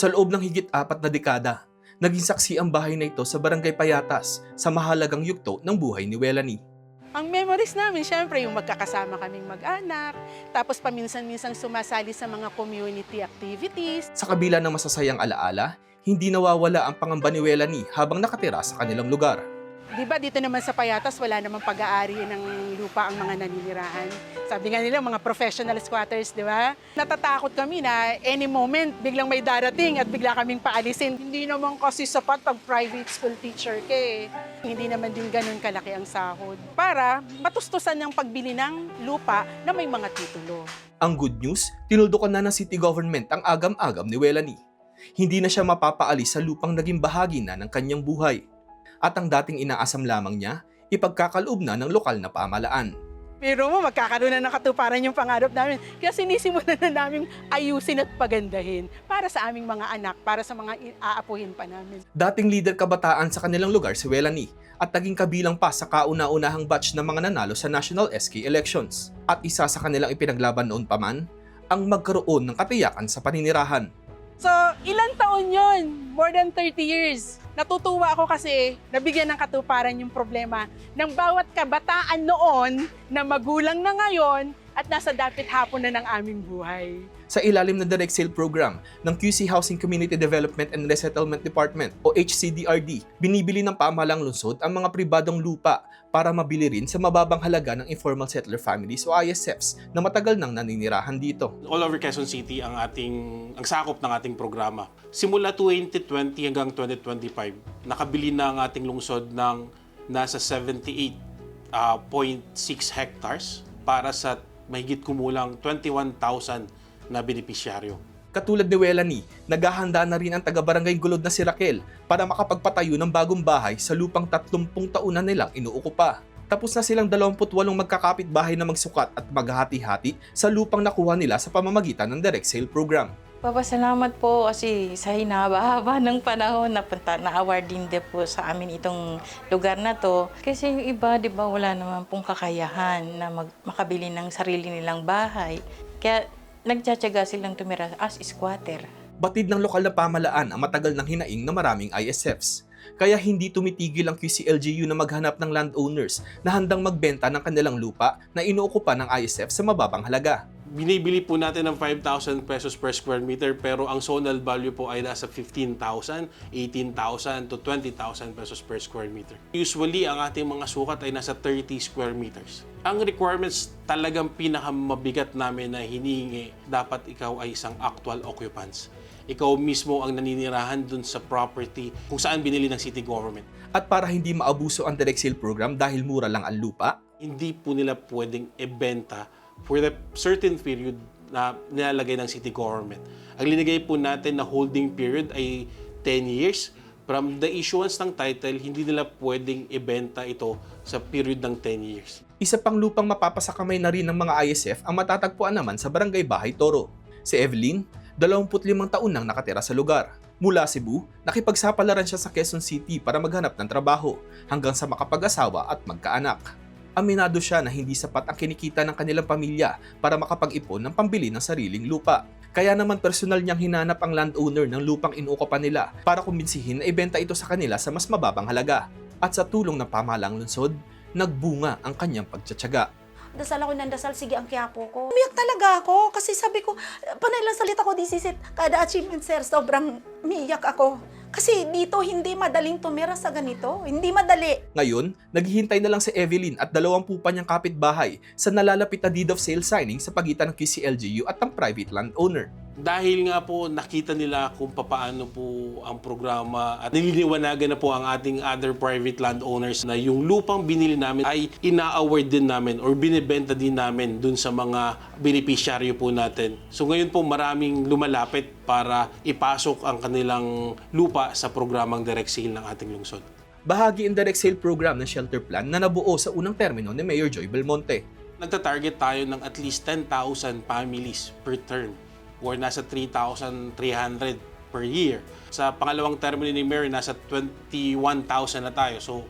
Sa loob ng higit 4 na dekada, naging saksi ang bahay na ito sa Barangay Payatas sa mahalagang yugto ng buhay ni Welanie. Ang memories namin, syempre, yung magkakasama kaming mag-anak, tapos paminsan-minsang sumasali sa mga community activities. Sa kabila ng masasayang alaala, hindi nawawala ang pangamba ni Welanie habang nakatira sa kanilang lugar. Di ba dito naman sa Payatas, wala namang pag-aari ng lupa ang mga naninirahan. Sabi nga nila, mga professional squatters, di ba? Natatakot kami na any moment, biglang may darating at bigla kaming paalisin. Hindi naman kasi sapat pag private school teacher ka eh. Hindi naman din ganun kalaki ang sahod. Para matustusan ng pagbili ng lupa na may mga titulo. Ang good news, tinuldukan na ng city government ang agam-agam ni Welanie. Hindi na siya mapapaalis sa lupang naging bahagi na ng kanyang buhay. At ang dating inaasam lamang niya, ipagkakaloob na ng lokal na pamahalaan. Pero mo, magkakaroon na ng katuparan yung pangarap namin. Kaya sinisimulan na namin ayusin at pagandahin para sa aming mga anak, para sa mga aapuhin pa namin. Dating leader kabataan sa kanilang lugar si Welanie at naging kabilang pa sa kauna-unahang batch ng mga nanalo sa National SK elections. At isa sa kanilang ipinaglaban noon pa man, ang magkaroon ng katiyakan sa paninirahan. So, ilang taon yon? More than 30 years. Natutuwa ako kasi nabigyan ng katuparan yung problema ng bawat kabataan noon na magulang na ngayon at nasa dapit hapon na ng aming buhay. Sa ilalim ng direct sale program ng QC Housing Community Development and Resettlement Department o HCDRD, binibili ng pamahalang lungsod ang mga pribadong lupa para mabili rin sa mababang halaga ng informal settler families o ISFs na matagal nang naninirahan dito. All over Quezon City ang sakop ng ating programa. Simula 2020 hanggang 2025, nakabili na ang ating lungsod ng nasa 78.6 hectares para sa mahigit kumulang 21,000 na benepisyaryo. Katulad ni Welanie, naghahanda na rin ang taga-barangay Gulod na si Raquel para makapagpatayo ng bagong bahay sa lupang 30 taon na nilang inuukupa. Tapos na silang 28 magkakapit-bahay na magsukat at maghati-hati sa lupang nakuha nila sa pamamagitan ng direct sale program. Papasalamat po kasi sa hinaba-haba ng panahon na-award din po sa amin itong lugar na to. Kasi yung iba, di ba, wala naman pong kakayahan na makabili ng sarili nilang bahay. Kaya nagtsatsaga silang tumira as squatter. Batid ng lokal na pamahalaan ang matagal ng hinaing na maraming ISFs. Kaya hindi tumitigil ang QCLGU na maghanap ng landowners na handang magbenta ng kanilang lupa na inuukupa ng ISF sa mababang halaga. Binibili po natin ng 5,000 pesos per square meter pero ang zonal value po ay nasa 15,000, 18,000 to 20,000 pesos per square meter. Usually, ang ating mga sukat ay nasa 30 square meters. Ang requirements talagang pinakamabigat namin na hinihingi, dapat ikaw ay isang actual occupants. Ikaw mismo ang naninirahan dun sa property kung saan binili ng city government. At para hindi maabuso ang direct sale program dahil mura lang ang lupa, Hindi po nila pwedeng ibenta for the certain period na nilalagay ng city government. Ang linagay po natin na holding period ay 10 years. From the issuance ng title, hindi nila pwedeng ibenta ito sa period ng 10 years. isa pang lupang mapapasakamay na rin ng mga ISF ang matatagpuan naman sa Barangay Bahay Toro. Si Evelyn, 25 taon nang nakatira sa lugar. Mula Cebu, nakipagsapalaran siya sa Quezon City para maghanap ng trabaho hanggang sa makapag-asawa at magkaanak. Aminado siya na hindi sapat ang kinikita ng kanilang pamilya para makapag-ipon ng pambili ng sariling lupa. Kaya naman personal niyang hinanap ang landowner ng lupang inuukupan nila para kumbinsihin na ibenta ito sa kanila sa mas mababang halaga. At sa tulong ng pamahalang lungsod, nagbunga ang kanyang pagtsatsaga. Dasal ako ng dasal, sige ang Quiapo ko. Umiyak talaga ako kasi sabi ko, panay lang salita ko, this is it. Kada achievement, sir, sobrang umiyak ako. Kasi dito hindi madaling tumira sa ganito. Hindi madali. Ngayon, naghihintay na lang si Evelyn at 20 pa niyang kapitbahay sa nalalapit na deed of sale signing sa pagitan ng QCLGU at ng private landowner. Dahil nga po nakita nila kung papaano po ang programa at nililiwanagan na po ang ating other private landowners na yung lupang binili namin ay ina-award din namin or binibenta din namin dun sa mga beneficiaryo po natin. So ngayon po maraming lumalapit para ipasok ang kanilang lupa sa programang direct sale ng ating lungsod. Bahagi ang direct sale program ng shelter plan na nabuo sa unang termino ni Mayor Joy Belmonte. Nagta-target tayo ng at least 10,000 families per term or nasa 3,300 per year. Sa pangalawang termino ni Mayor, nasa 21,000 na tayo. So,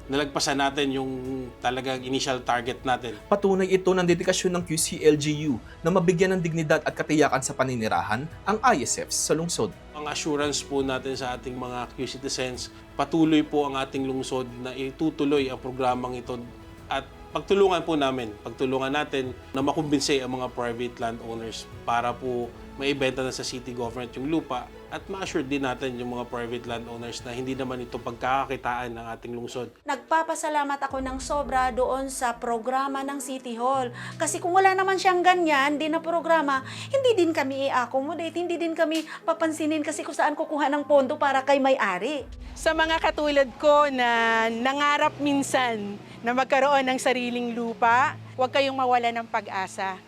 nalagpasan natin yung talagang initial target natin. Patunay ito ng dedikasyon ng QC-LGU na mabigyan ng dignidad at katiyakan sa paninirahan ang ISFs sa lungsod. Ang assurance po natin sa ating mga Q-citizens, patuloy po ang ating lungsod na itutuloy ang programang ito at pagtulungan natin na makumbinse ang mga private landowners para po maibenta na sa city government yung lupa at ma-assure din natin yung mga private landowners na hindi naman ito pagkakakitaan ng ating lungsod. Nagpapasalamat ako ng sobra doon sa programa ng City Hall. Kasi kung wala naman siyang ganyan, din na programa, hindi din kami i-accommodate, hindi din kami papansinin kasi kung saan kukuha ng pondo para kay may-ari. Sa mga katulad ko na nangarap minsan na magkaroon ng sariling lupa, huwag kayong mawala ng pag-asa.